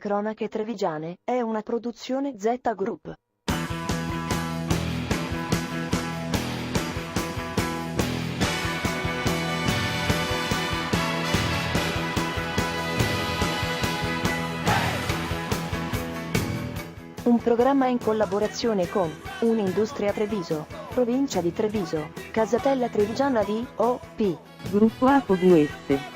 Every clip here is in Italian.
Cronache Trevigiane è una produzione Z Group. Un programma in collaborazione con Un'Industria Treviso, Provincia di Treviso, Casatella Trevigiana di O.P. Gruppo APOVS.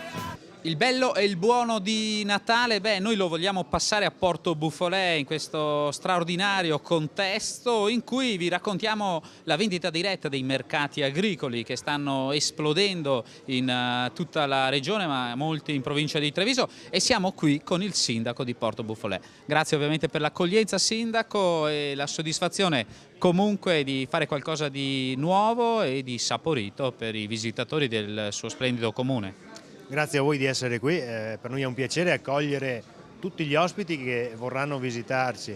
Il bello e il buono di Natale, noi lo vogliamo passare a Porto Buffolè in questo straordinario contesto in cui vi raccontiamo la vendita diretta dei mercati agricoli che stanno esplodendo in tutta la regione, ma molti in provincia di Treviso, e siamo qui con il sindaco di Porto Buffolè. Grazie ovviamente per l'accoglienza, sindaco, e la soddisfazione comunque di fare qualcosa di nuovo e di saporito per i visitatori del suo splendido comune. Grazie a voi di essere qui, per noi è un piacere accogliere tutti gli ospiti che vorranno visitarci.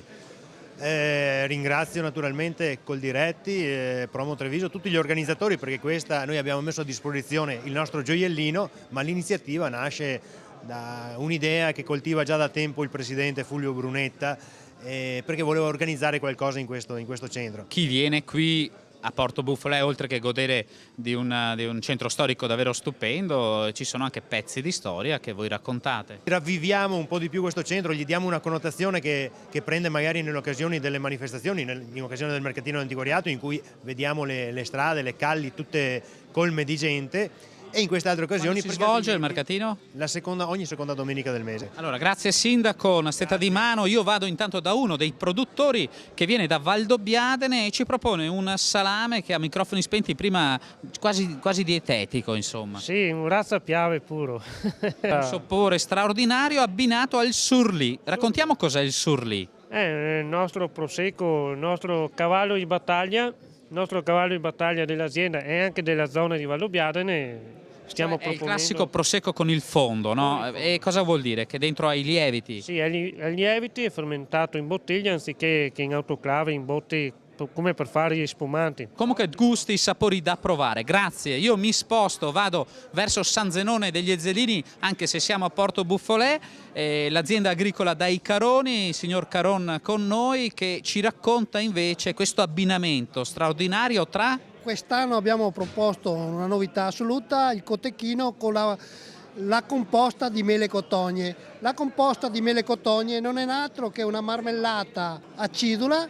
Ringrazio naturalmente Coldiretti, Promo Treviso, tutti gli organizzatori, perché noi abbiamo messo a disposizione il nostro gioiellino, ma l'iniziativa nasce da un'idea che coltiva già da tempo il presidente Fulvio Brunetta, perché voleva organizzare qualcosa in questo centro. Chi viene qui a Porto Buffolè, oltre che godere di un centro storico davvero stupendo, ci sono anche pezzi di storia che voi raccontate. Ravviviamo un po' di più questo centro, gli diamo una connotazione che prende magari nelle occasioni delle manifestazioni, in occasione del mercatino dell'antiquariato, in cui vediamo le strade, le calli tutte colme di gente. E in queste altre occasioni si svolge il mercatino? Ogni seconda domenica del mese. Allora, grazie sindaco, una stretta di mano. Io vado intanto da uno dei produttori che viene da Valdobbiadene e ci propone un salame che a microfoni spenti prima quasi dietetico, insomma. Sì, un razzapiave puro. Un sapore straordinario abbinato al surlì. Raccontiamo cos'è il surlì. È il nostro prosecco, il nostro cavallo di battaglia. Il nostro cavallo di battaglia dell'azienda e anche della zona di Valdobbiadene. È il classico prosecco con il fondo, no? E cosa vuol dire? Che dentro ha i lieviti? Sì, ha i lieviti, è fermentato in bottiglia anziché che in autoclave, in botti, come per fare gli spumanti. Comunque gusti, sapori da provare. Grazie, io mi sposto, vado verso San Zenone degli Ezzelini, anche se siamo a Porto Buffolè, l'azienda agricola dai Caroni, il signor Caron con noi, che ci racconta invece questo abbinamento straordinario tra... Quest'anno abbiamo proposto una novità assoluta, il cotechino con la composta di mele cotogne. La composta di mele cotogne non è altro che una marmellata acidula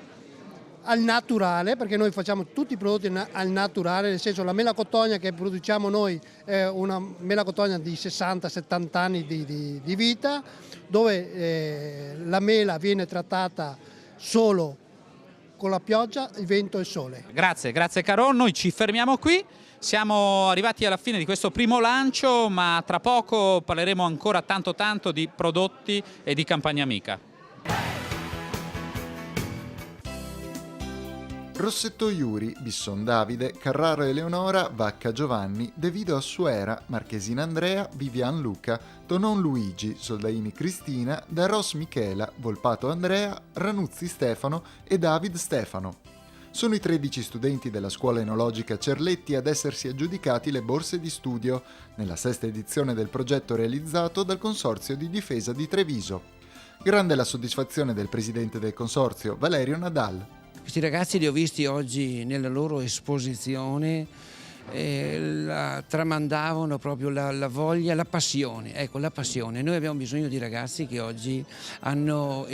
al naturale, perché noi facciamo tutti i prodotti al naturale, nel senso la mela cotogna che produciamo noi è una mela cotogna di 60-70 anni di vita, dove la mela viene trattata solo con la pioggia, il vento e il sole. Grazie Caron, noi ci fermiamo qui, siamo arrivati alla fine di questo primo lancio, ma tra poco parleremo ancora tanto di prodotti e di campagna amica. Rossetto Iuri, Bisson Davide, Carraro Eleonora, Vacca Giovanni, De Vido Assuera, Marchesina Andrea, Vivian Luca, Tonon Luigi, Soldaini Cristina, Darros Michela, Volpato Andrea, Ranuzzi Stefano e David Stefano. Sono i 13 studenti della scuola enologica Cerletti ad essersi aggiudicati le borse di studio nella sesta edizione del progetto realizzato dal Consorzio di Difesa di Treviso. Grande la soddisfazione del presidente del consorzio, Valerio Nadal. Questi ragazzi li ho visti oggi nella loro esposizione, tramandavano proprio la voglia, la passione. Ecco, la passione. Noi abbiamo bisogno di ragazzi che oggi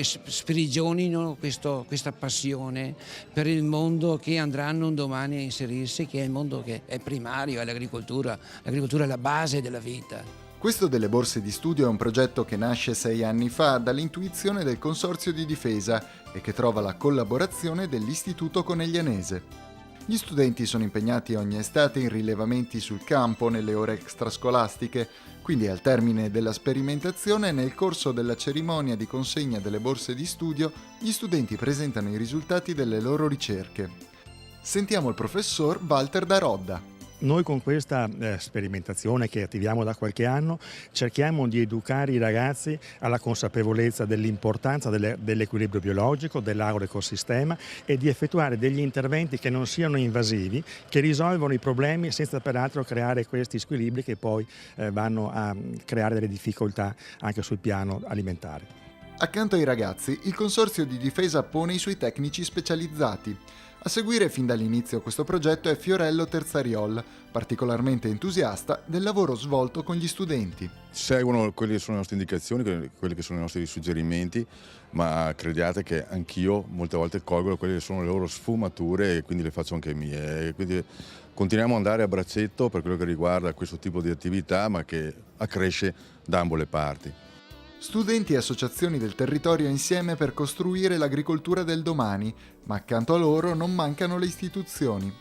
sprigionino questa passione per il mondo che andranno un domani a inserirsi, che è il mondo che è primario, è l'agricoltura. L'agricoltura è la base della vita. Questo delle borse di studio è un progetto che nasce 6 anni fa dall'intuizione del Consorzio di Difesa e che trova la collaborazione dell'Istituto Coneglianese. Gli studenti sono impegnati ogni estate in rilevamenti sul campo nelle ore extrascolastiche, quindi al termine della sperimentazione e nel corso della cerimonia di consegna delle borse di studio, gli studenti presentano i risultati delle loro ricerche. Sentiamo il professor Walter da Rodda. Noi con questa sperimentazione che attiviamo da qualche anno cerchiamo di educare i ragazzi alla consapevolezza dell'importanza dell'equilibrio biologico, dell'agroecosistema e di effettuare degli interventi che non siano invasivi, che risolvono i problemi senza peraltro creare questi squilibri che poi vanno a creare delle difficoltà anche sul piano alimentare. Accanto ai ragazzi, il Consorzio di Difesa pone i suoi tecnici specializzati. A seguire fin dall'inizio questo progetto è Fiorello Terzariol, particolarmente entusiasta del lavoro svolto con gli studenti. Seguono quelle che sono le nostre indicazioni, quelli che sono i nostri suggerimenti, ma crediate che anch'io molte volte colgo quelle che sono le loro sfumature e quindi le faccio anche mie. Quindi continuiamo ad andare a braccetto per quello che riguarda questo tipo di attività, ma che accresce da ambo le parti. Studenti e associazioni del territorio insieme per costruire l'agricoltura del domani, ma accanto a loro non mancano le istituzioni.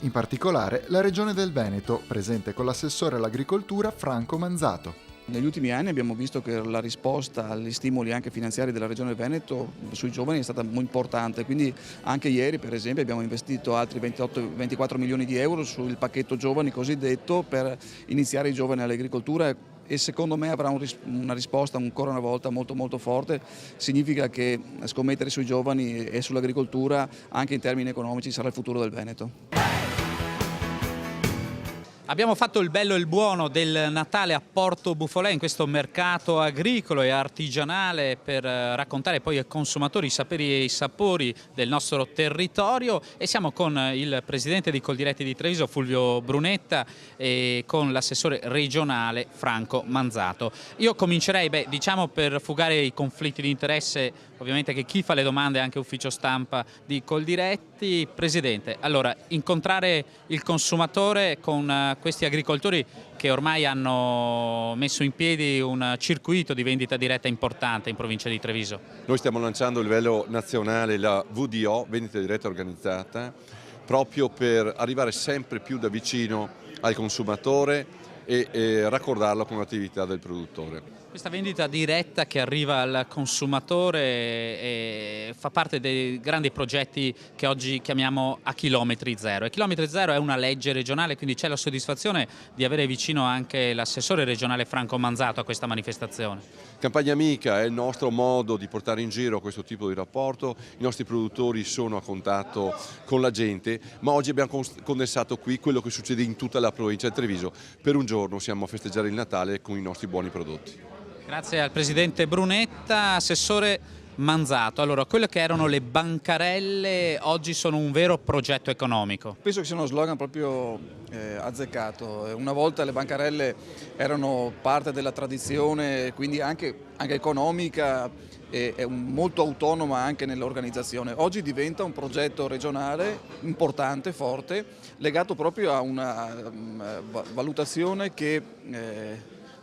In particolare la Regione del Veneto, presente con l'assessore all'agricoltura Franco Manzato. Negli ultimi anni abbiamo visto che la risposta agli stimoli anche finanziari della Regione Veneto sui giovani è stata molto importante, quindi anche ieri per esempio abbiamo investito altri 24 milioni di euro sul pacchetto giovani cosiddetto per iniziare i giovani all'agricoltura e secondo me avrà una risposta ancora una volta molto forte. Significa che scommettere sui giovani e sull'agricoltura anche in termini economici sarà il futuro del Veneto. Abbiamo fatto il bello e il buono del Natale a Porto Buffolè, in questo mercato agricolo e artigianale, per raccontare poi ai consumatori i saperi e i sapori del nostro territorio, e siamo con il presidente di Coldiretti di Treviso Fulvio Brunetta e con l'assessore regionale Franco Manzato. Io comincerei, diciamo per fugare i conflitti di interesse, ovviamente che chi fa le domande è anche ufficio stampa di Coldiretti. Presidente, allora, incontrare il consumatore con questi agricoltori che ormai hanno messo in piedi un circuito di vendita diretta importante in provincia di Treviso. Noi stiamo lanciando a livello nazionale la VDO, vendita diretta organizzata, proprio per arrivare sempre più da vicino al consumatore e raccordarlo con l'attività del produttore. Questa vendita diretta che arriva al consumatore fa parte dei grandi progetti che oggi chiamiamo a chilometri zero. E chilometri zero è una legge regionale, quindi c'è la soddisfazione di avere vicino anche l'assessore regionale Franco Manzato a questa manifestazione. Campagna Amica è il nostro modo di portare in giro questo tipo di rapporto. I nostri produttori sono a contatto con la gente, ma oggi abbiamo condensato qui quello che succede in tutta la provincia di Treviso. Per un giorno siamo a festeggiare il Natale con i nostri buoni prodotti. Grazie al presidente Brunetta. Assessore Manzato, allora, quelle che erano le bancarelle oggi sono un vero progetto economico. Penso che sia uno slogan proprio azzeccato. Una volta le bancarelle erano parte della tradizione, quindi anche economica e molto autonoma anche nell'organizzazione. Oggi diventa un progetto regionale importante, forte, legato proprio a una valutazione che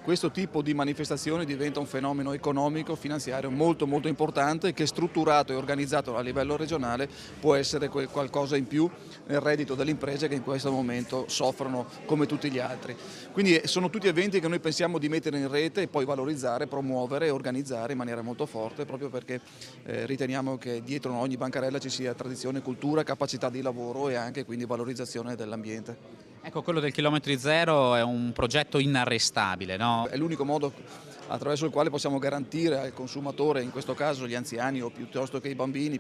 questo tipo di manifestazione diventa un fenomeno economico, finanziario molto importante, che strutturato e organizzato a livello regionale può essere qualcosa in più nel reddito delle imprese che in questo momento soffrono come tutti gli altri. Quindi sono tutti eventi che noi pensiamo di mettere in rete e poi valorizzare, promuovere e organizzare in maniera molto forte, proprio perché riteniamo che dietro ogni bancarella ci sia tradizione, cultura, capacità di lavoro e anche quindi valorizzazione dell'ambiente. Ecco, quello del chilometri zero è un progetto inarrestabile, no? È l'unico modo attraverso il quale possiamo garantire al consumatore, in questo caso gli anziani o piuttosto che i bambini,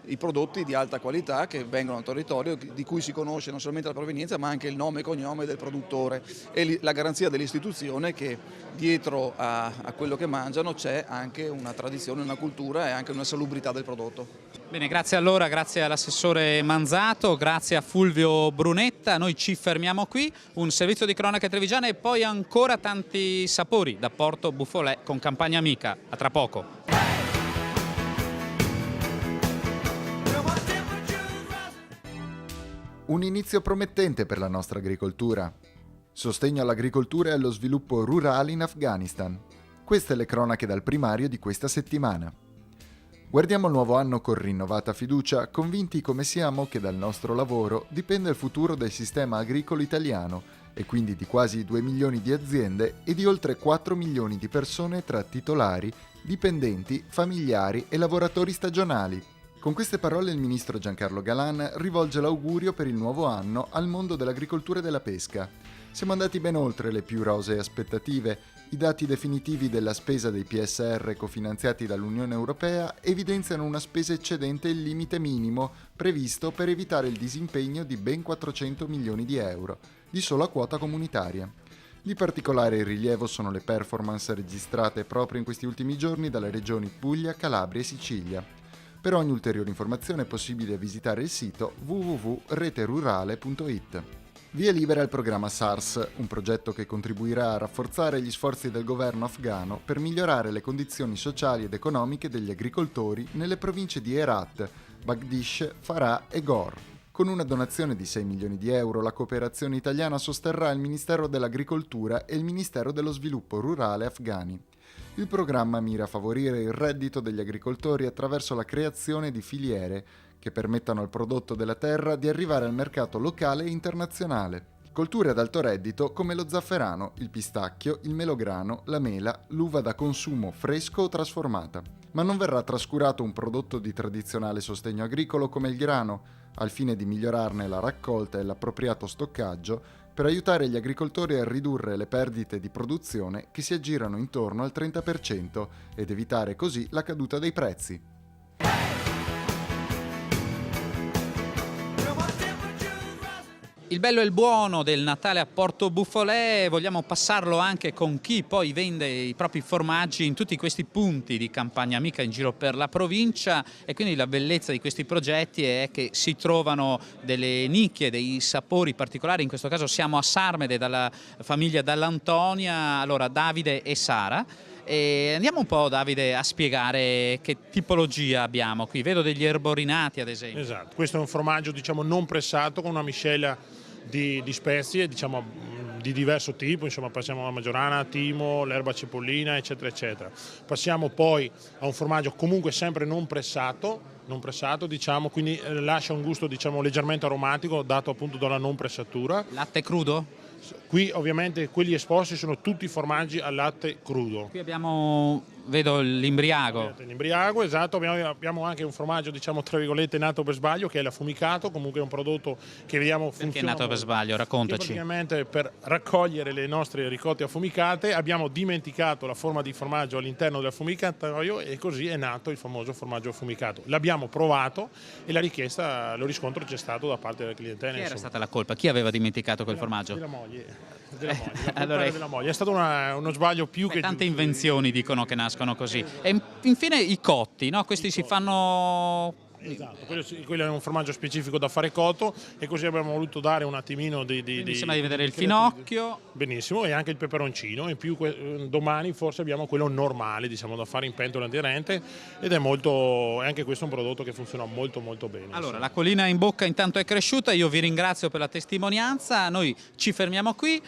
i prodotti di alta qualità che vengono dal territorio, di cui si conosce non solamente la provenienza ma anche il nome e cognome del produttore e la garanzia dell'istituzione che dietro a quello che mangiano c'è anche una tradizione, una cultura e anche una salubrità del prodotto. Bene, grazie allora, grazie all'assessore Manzato, grazie a Fulvio Brunetta. Noi ci fermiamo qui, un servizio di cronache trevigiane e poi ancora tanti sapori da Porto Buffolè con Campagna Amica. A tra poco. Un inizio promettente per la nostra agricoltura. Sostegno all'agricoltura e allo sviluppo rurale in Afghanistan. Queste le cronache dal primario di questa settimana. Guardiamo il nuovo anno con rinnovata fiducia, convinti come siamo che dal nostro lavoro dipende il futuro del sistema agricolo italiano e quindi di quasi 2 milioni di aziende e di oltre 4 milioni di persone tra titolari, dipendenti, familiari e lavoratori stagionali. Con queste parole il ministro Giancarlo Galan rivolge l'augurio per il nuovo anno al mondo dell'agricoltura e della pesca. Siamo andati ben oltre le più rosee aspettative. I dati definitivi della spesa dei PSR cofinanziati dall'Unione Europea evidenziano una spesa eccedente il limite minimo previsto per evitare il disimpegno di ben 400 milioni di euro, di sola quota comunitaria. Di particolare rilievo sono le performance registrate proprio in questi ultimi giorni dalle regioni Puglia, Calabria e Sicilia. Per ogni ulteriore informazione è possibile visitare il sito www.reterurale.it. Via libera al programma SARS, un progetto che contribuirà a rafforzare gli sforzi del governo afghano per migliorare le condizioni sociali ed economiche degli agricoltori nelle province di Herat, Bagdish, Farah e Ghor. Con una donazione di 6 milioni di euro, la cooperazione italiana sosterrà il Ministero dell'Agricoltura e il Ministero dello Sviluppo Rurale afghani. Il programma mira a favorire il reddito degli agricoltori attraverso la creazione di filiere che permettano al prodotto della terra di arrivare al mercato locale e internazionale. Colture ad alto reddito come lo zafferano, il pistacchio, il melograno, la mela, l'uva da consumo fresco o trasformata. Ma non verrà trascurato un prodotto di tradizionale sostegno agricolo come il grano, al fine di migliorarne la raccolta e l'appropriato stoccaggio, per aiutare gli agricoltori a ridurre le perdite di produzione che si aggirano intorno al 30% ed evitare così la caduta dei prezzi. Il bello e il buono del Natale a Porto Buffolè vogliamo passarlo anche con chi poi vende i propri formaggi in tutti questi punti di Campagna Amica in giro per la provincia, e quindi la bellezza di questi progetti è che si trovano delle nicchie, dei sapori particolari. In questo caso siamo a Sarmede dalla famiglia Dall'Antonia, allora Davide e Sara. E andiamo un po', Davide, a spiegare che tipologia abbiamo qui. Vedo degli erborinati, ad esempio. Esatto, questo è un formaggio non pressato con una miscela di spezie di diverso tipo, insomma passiamo alla maggiorana, timo, l'erba cipollina, eccetera eccetera. Passiamo poi a un formaggio comunque sempre non pressato, quindi lascia un gusto leggermente aromatico dato appunto dalla non pressatura. Latte crudo? Qui ovviamente quelli esposti sono tutti formaggi al latte crudo. Qui abbiamo, vedo l'imbriago. L'imbriago, esatto, abbiamo anche un formaggio tra virgolette nato per sbaglio, che è l'affumicato, comunque è un prodotto che vediamo funziona. Perché è nato per sbaglio? Raccontaci. Praticamente per raccogliere le nostre ricotte affumicate abbiamo dimenticato la forma di formaggio all'interno dell'affumicatoio e così è nato il famoso formaggio affumicato. L'abbiamo provato e la richiesta, lo riscontro c'è stato da parte della clientela. Chi era stata la colpa? Chi aveva dimenticato quel formaggio? Della moglie. Allora, della moglie. È stato uno sbaglio più che tante giusto. invenzioni dicono che nascono così. E infine i cotti, no? Questi si fanno... Esatto, quello è un formaggio specifico da fare cotto e così abbiamo voluto dare un attimino Mi sembra di vedere il finocchio. Benissimo, e anche il peperoncino. In più domani forse abbiamo quello normale, da fare in pentola aderente, ed è anche questo è un prodotto che funziona molto molto bene. Allora, la collina in bocca intanto è cresciuta, io vi ringrazio per la testimonianza, noi ci fermiamo qui,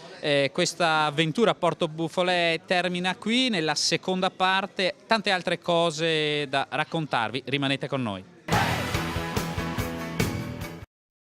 questa avventura a Porto Buffolè termina qui, nella seconda parte tante altre cose da raccontarvi, rimanete con noi.